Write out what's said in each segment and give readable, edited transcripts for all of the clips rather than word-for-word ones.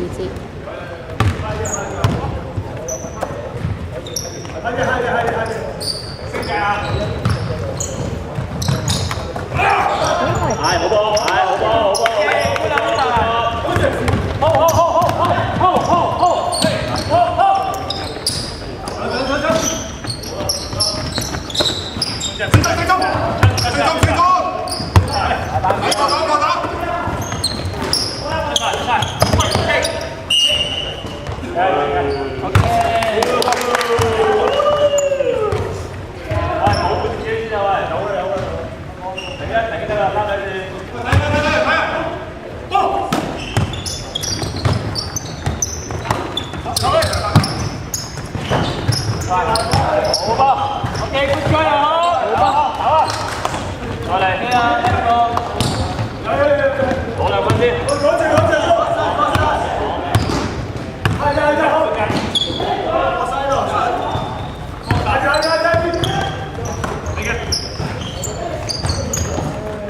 置。係好波，係好波，好波。好吧 ，OK， good try 啊，好吧，好啊，再嚟先啊，一個，攞2分先。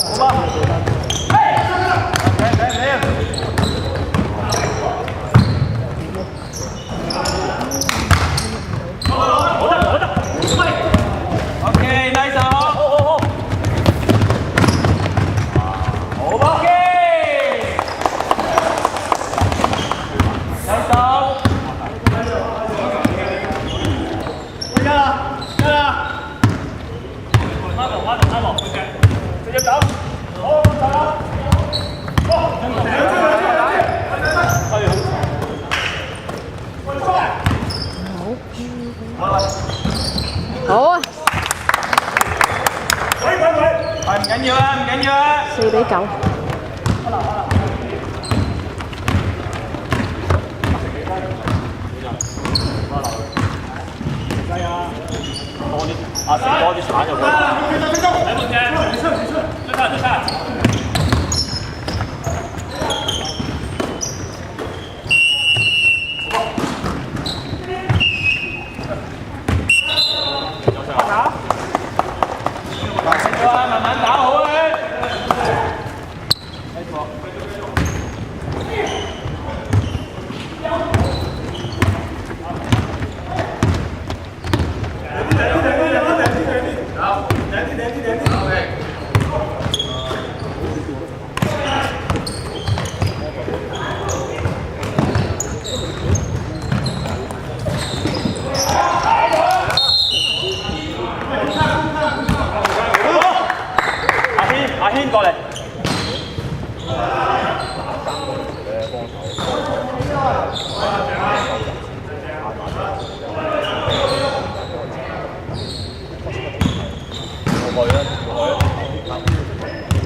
好吧，OK， nice 啊，好，好吧 ，OK， nice 啊，拉落，直接走，好，走啦，好啊係唔緊要啊，唔緊要啊。，4比9。係啊，多啲，食多啲橙入去。喺門嘅，追殺。慢慢打好啊！阿軒過嚟。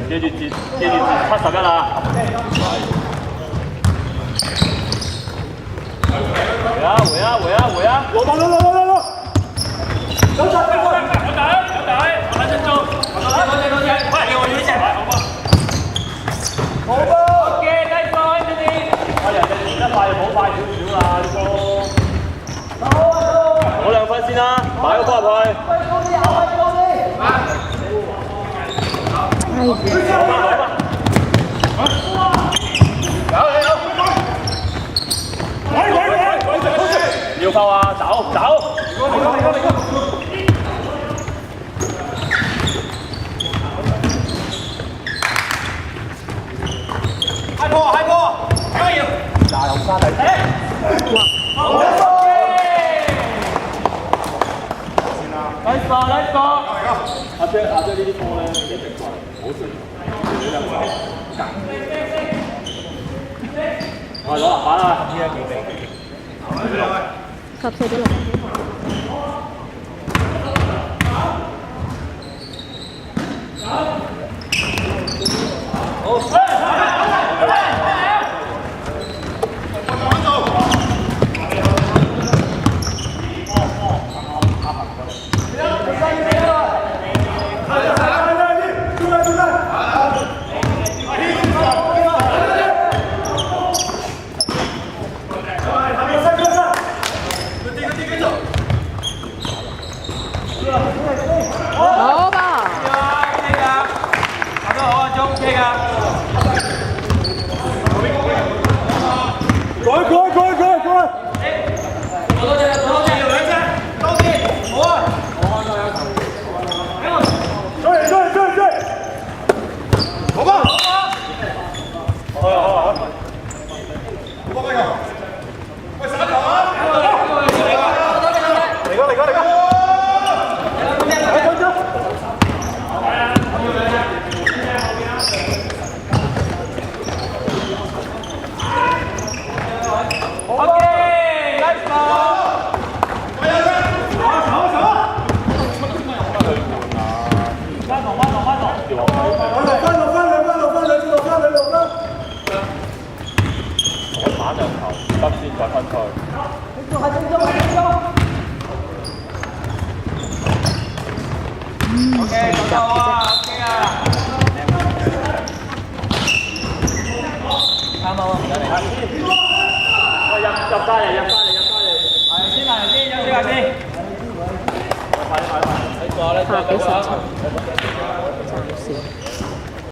記住節71啦。回啊！攞！走！好波 ，OK， 低波 Anthony。人哋練得快就冇快少少啦，呢個。攞2分先啦，擺個波入去。要扣啊！走！High ball， 加油！嗱，又沙底。好 ！Nice ball。阿姐呢啲波咧，一定快，好順。我攞籃板啦，呢一幾比14比6。啊！打兩球，得先再分開。OK， 咁就啊 ，OK 啊。啱啱唔使嚟。入翻嚟。係先嚟先，休息下先。快啲。下幾時場？暫時。